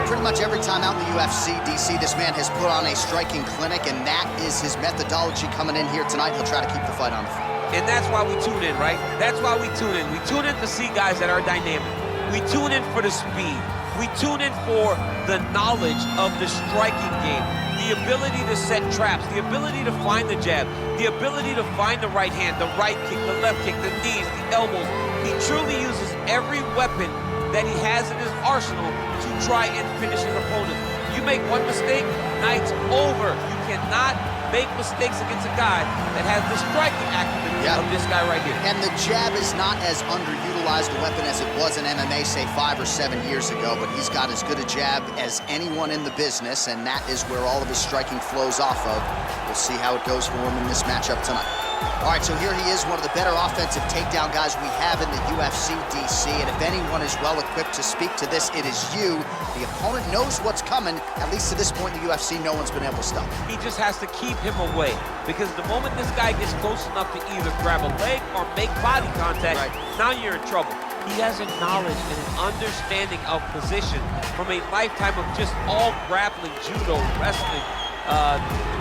pretty much every time out in the UFC, DC, this man has put on a striking clinic, and that is his methodology coming in here tonight. He'll try to keep the fight on the floor. And that's why we tune in, right? That's why we tune in. We tune in to see guys that are dynamic. We tune in for the speed. We tune in for the knowledge of the striking game, the ability to set traps, the ability to find the jab, the ability to find the right hand, the right kick, the left kick, the knees, the elbows. He truly uses every weapon that he has in his arsenal to try and finish his opponent. You make one mistake, night's over. You cannot make mistakes against a guy that has the striking acumen of this guy right here. And the jab is not as underutilized a weapon as it was in MMA, say 5 or 7 years ago, but he's got as good a jab as anyone in the business, and that is where all of his striking flows off of. We'll see how it goes for him in this matchup tonight. All right, so here he is, one of the better offensive takedown guys we have in the UFC, DC, and if anyone is well-equipped to speak to this, it is you. The opponent knows what's coming. At least to this point in the UFC, no one's been able to stop him. He just has to keep him away, because the moment this guy gets close enough to either grab a leg or make body contact, now you're in trouble. He has a knowledge and an understanding of position from a lifetime of just all grappling, judo, wrestling,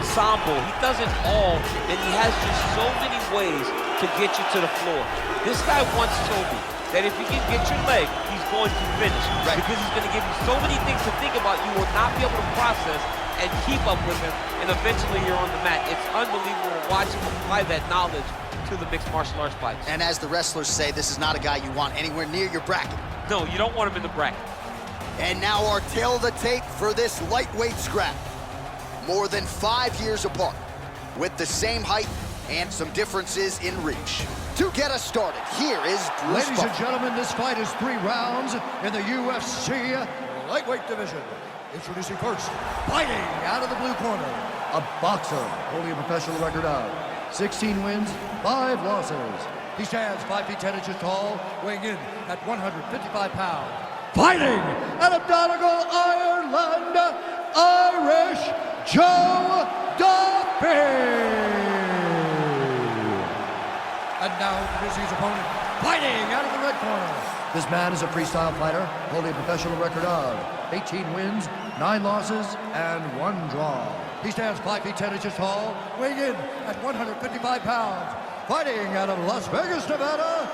sambo. He does it all, and he has just so many ways to get you to the floor. This guy once told me that if he can get your leg, he's going to finish. Because he's going to give you so many things to think about, you will not be able to process and keep up with him, and eventually you're on the mat. It's unbelievable to watch him apply that knowledge to the mixed martial arts fights. And as the wrestlers say, this is not a guy you want anywhere near your bracket. No, you don't want him in the bracket. And now our tail of the tape for this lightweight scrap. More than 5 years apart, with the same height and some differences in reach. To get us started, here is Bruce Ladies and gentlemen, this fight is 3 rounds in the UFC lightweight division. Introducing first, fighting out of the blue corner, a boxer holding a professional record of 16 wins, 5 losses. He stands 5 feet 10 inches tall, weighing in at 155 pounds. Fighting out of Donegal, Ireland, Irish Joe Duffy! And now introducing his opponent, fighting out of the red corner. This man is a freestyle fighter, holding a professional record of 18 wins, 9 losses, and 1 draw. He stands 5 feet 10 inches tall, weighing in at 155 pounds. Fighting out of Las Vegas, Nevada,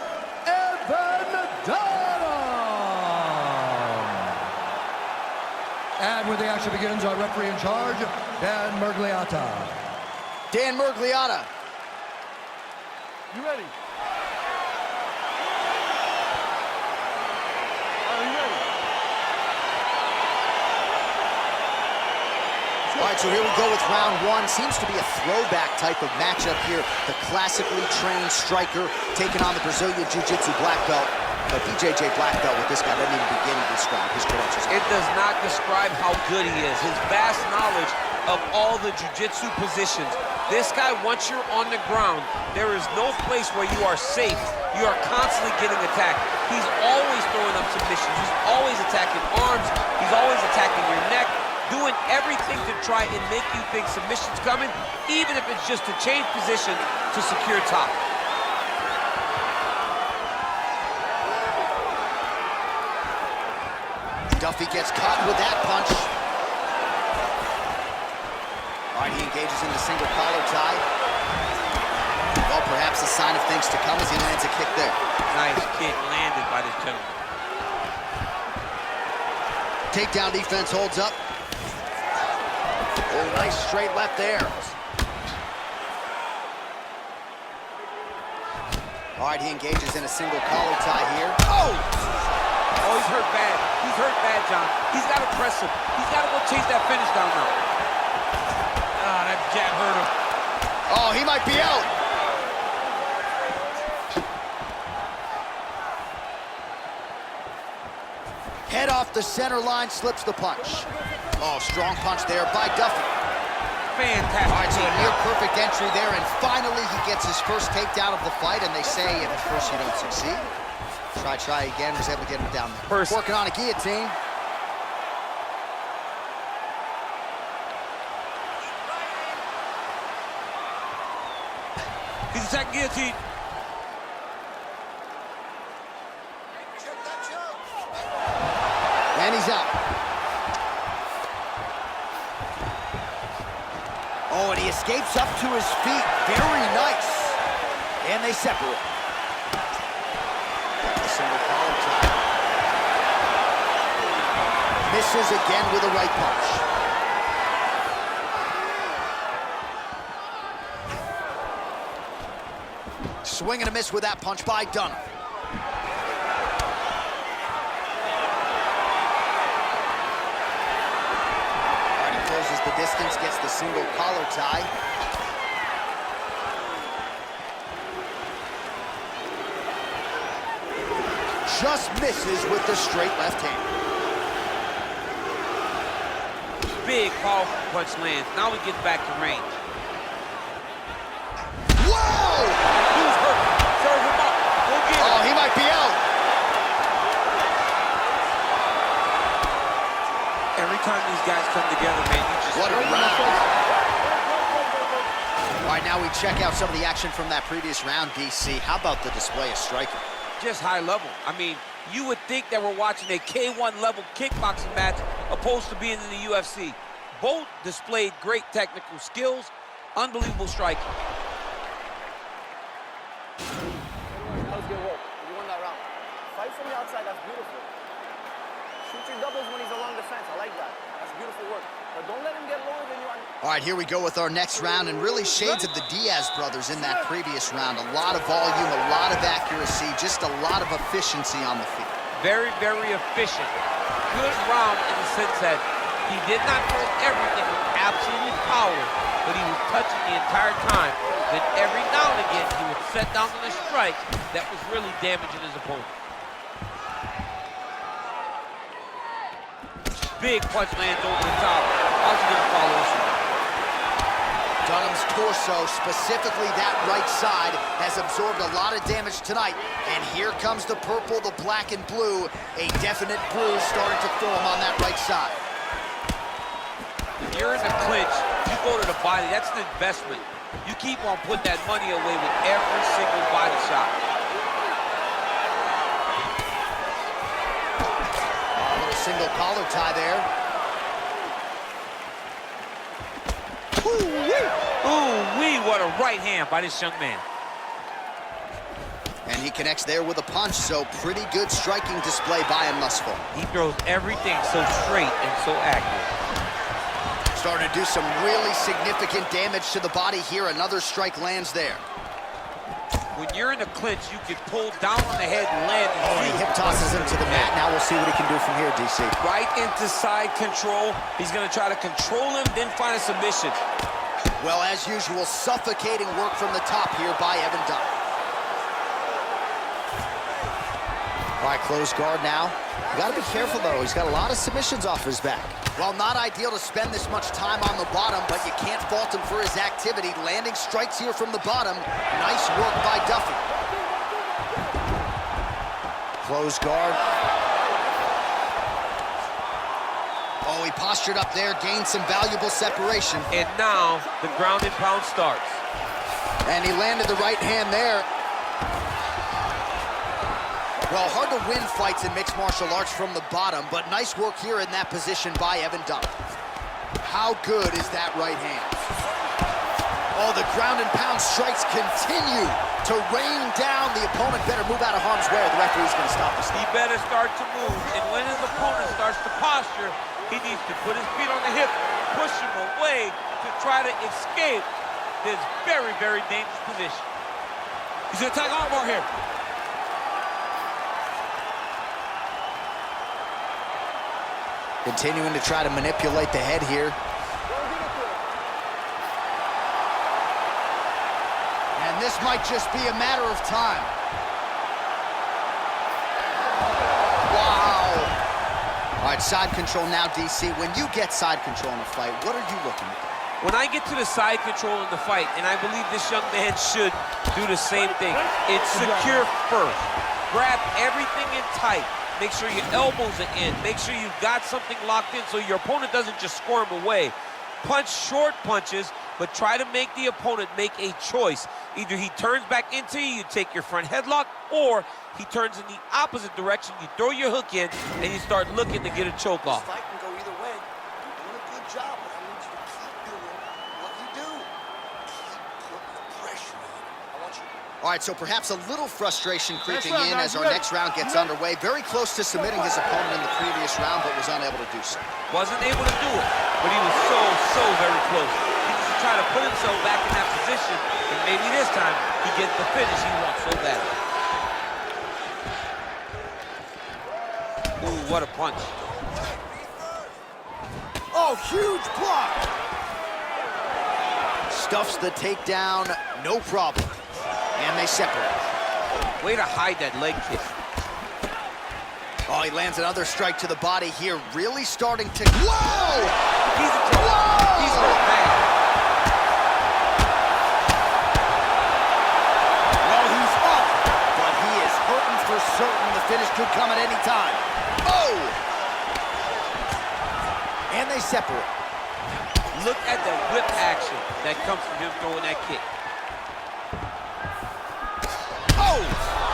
Dunham! And when the action begins, our referee in charge, Dan Mergliata. Dan Mergliata. You ready? Are you ready? All right, so here we go with round 1. Seems to be a throwback type of matchup here. The classically trained striker taking on the Brazilian Jiu-Jitsu black belt. But BJJ black belt with this guy doesn't even begin to describe his credentials. It does not describe how good he is. His vast knowledge of all the jiu-jitsu positions. This guy, once you're on the ground, there is no place where you are safe. You are constantly getting attacked. He's always throwing up submissions. He's always attacking arms. He's always attacking your neck, doing everything to try and make you think submission's coming, even if it's just to change position to secure top. Duffy gets caught with that punch. All right, he engages in the single collar tie. Well, perhaps a sign of things to come as he lands a kick there. Nice kick landed by this gentleman. Takedown defense holds up. Oh, nice straight left there. All right, he engages in a single collar tie here. Oh! Oh, he's hurt bad. He's hurt bad, John. He's got to press him. He's got to go chase that finish down now. Ah, that jab hurt him. Oh, he might be out. Head off the center line, slips the punch. Oh, strong punch there by Duffy. Fantastic. All right, so a near perfect entry there, and finally he gets his first takedown of the fight, and they say if at first you don't succeed, try again. Was able to get him down there. First. Working on a guillotine. He's attacking guillotine. And he's out. Oh, and he escapes up to his feet. Very nice. And they separate. Single collar tie. Misses again with a right punch. Swing and a miss with that punch by Dunham. He closes the distance, gets the single collar tie. Just misses with the straight left hand. Big, powerful punch lands. Now he gets back to range. Whoa! He's hurt. Serve him up. Go get him. Oh, he might be out. Every time these guys come together, man, you just... What a round. All right, now we check out some of the action from that previous round, DC. How about the display of striking? Just high level. I mean, you would think that we're watching a K1 level kickboxing match opposed to being in the UFC. Both displayed great technical skills, unbelievable striking. That was good work. You won that round. Fight from the outside, that's beautiful. Shoot your doubles when he's along the fence. I like that. That's beautiful work. But don't let him get lower than you are. All right, here we go with our next round, and really shades of the Diaz brothers in that previous round. A lot of volume, a lot of accuracy, just a lot of efficiency on the feet. Very, very efficient. Good round in the sense that he did not throw everything with absolute power, but he was touching the entire time. Then every now and again, he would set down on a strike that was really damaging his opponent. Big punch lands over the top. How's he gonna follow this one? Dunham's torso, specifically that right side, has absorbed a lot of damage tonight. And here comes the purple, the black, and blue. A definite bruise starting to form on that right side. When you're in the clinch, you go to the body. That's an investment. You keep on putting that money away with every single body shot. Single collar tie there. Ooh-wee, what a right hand by this young man. And he connects there with a punch, so pretty good striking display by him thus far. He throws everything so straight and so accurate. Starting to do some really significant damage to the body here. Another strike lands there. When you're in a clinch, you can pull down on the head and land. Oh, he hip tosses him to the mat. Now we'll see what he can do from here, DC. Right into side control. He's going to try to control him, then find a submission. Well, as usual, suffocating work from the top here by Evan Dunham. All right, close guard now. You gotta be careful, though. He's got a lot of submissions off his back. Well, not ideal to spend this much time on the bottom, but you can't fault him for his activity. Landing strikes here from the bottom. Nice work by Duffy. Close guard. Oh, he postured up there, gained some valuable separation. And now the ground and pound starts. And he landed the right hand there. Well, hard to win fights in mixed martial arts from the bottom, but nice work here in that position by Evan Dunham. How good is that right hand? Oh, the ground and pound strikes continue to rain down. The opponent better move out of harm's way, or the referee's going to stop this. He better start to move, and when his opponent starts to posture, he needs to put his feet on the hip, push him away to try to escape this very, very dangerous position. He's going to attack armbar here. Continuing to try to manipulate the head here. And this might just be a matter of time. Wow. All right, side control now, DC. When you get side control in a fight, what are you looking at? When I get to the side control in the fight, and I believe this young man should do the same thing, it's secure first. Grab everything in tight. Make sure your elbows are in. Make sure you've got something locked in so your opponent doesn't just squirm away. Punch short punches, but try to make the opponent make a choice. Either he turns back into you, you take your front headlock, or he turns in the opposite direction, you throw your hook in, and you start looking to get a choke off. This fight can go either way. You're doing a good job, but I need you to keep doing what you do. All right, so perhaps a little frustration creeping in as our next round gets underway. Very close to submitting his opponent in the previous round, but was unable to do so. Wasn't able to do it, but he was so very close. He needs to try to put himself back in that position, and maybe this time he gets the finish he wants so bad. Ooh, what a punch. Oh, huge block. Stuffs the takedown, no problem. And they separate. Way to hide that leg kick. Oh, he lands another strike to the body here, really starting to... Whoa! He's in trouble. Whoa! He's hurt bad. Well, he's up, but he is hurting for certain. The finish could come at any time. Oh! And they separate. Look at the whip action that comes from him throwing that kick. Oh!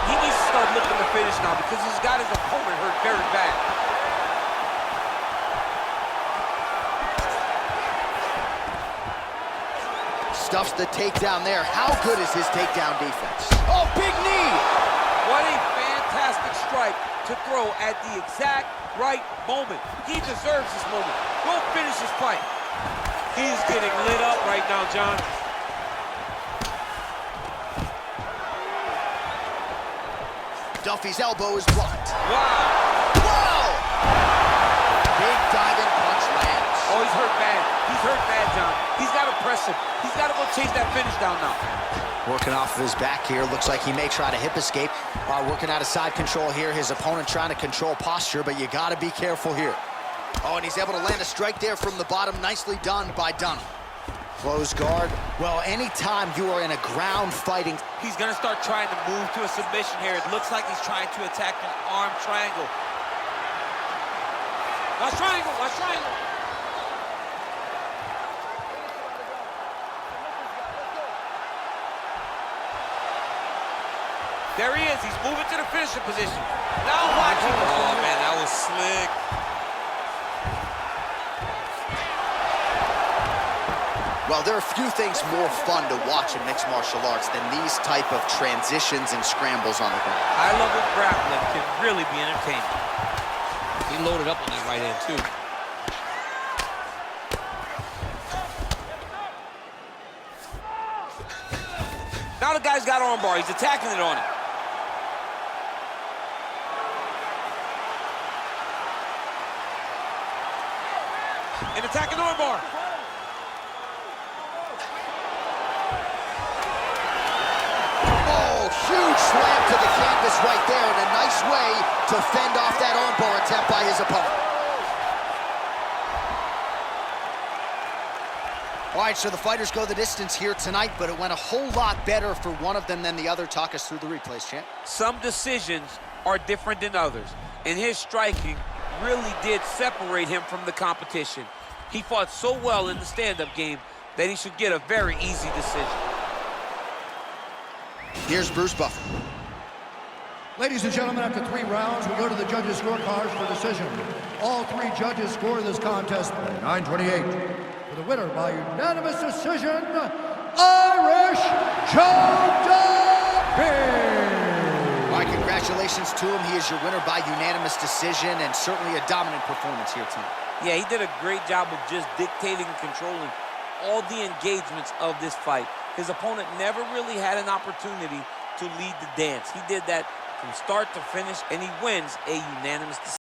He needs to start looking to finish now because he's got his opponent hurt very bad. Stuffs the takedown there. How good is his takedown defense? Oh, big knee! What a fantastic strike to throw at the exact right moment. He deserves this moment. Go finish his fight. He's getting lit up right now, John. Duffy's elbow is blocked. Wow. Whoa! Big diving punch lands. Oh, he's hurt bad. He's hurt bad, John. He's got to press him. He's got to go chase that finish down now. Working off of his back here. Looks like he may try to hip escape. Working out of side control here. His opponent trying to control posture, but you got to be careful here. Oh, and he's able to land a strike there from the bottom. Nicely done by Dunham. Close guard. Well, anytime you are in a ground fighting... He's going to start trying to move to a submission here. It looks like he's trying to attack an arm triangle. Watch triangle, watch triangle. There he is. He's moving to the finishing position. Now watch him. Oh, man, that was slick. Well, there are few things more fun to watch in mixed martial arts than these type of transitions and scrambles on the ground. High-level grappling can really be entertaining. He loaded up on that right hand, too. Now the guy's got armbar. He's attacking it on him. And attacking armbar. Huge slam to the canvas right there, and a nice way to fend off that armbar attempt by his opponent. All right, so the fighters go the distance here tonight, but it went a whole lot better for one of them than the other. Talk us through the replays, champ. Some decisions are different than others, and his striking really did separate him from the competition. He fought so well in the stand-up game that he should get a very easy decision. Here's Bruce Buffer. Ladies and gentlemen, after 3 rounds, we go to the judges' scorecards for decision. All 3 judges score this contest 9-28. For the winner by unanimous decision, Irish Joe Duffy! All right, congratulations to him. He is your winner by unanimous decision, and certainly a dominant performance here tonight. Yeah, he did a great job of just dictating and controlling all the engagements of this fight. His opponent never really had an opportunity to lead the dance. He did that from start to finish, and he wins a unanimous decision.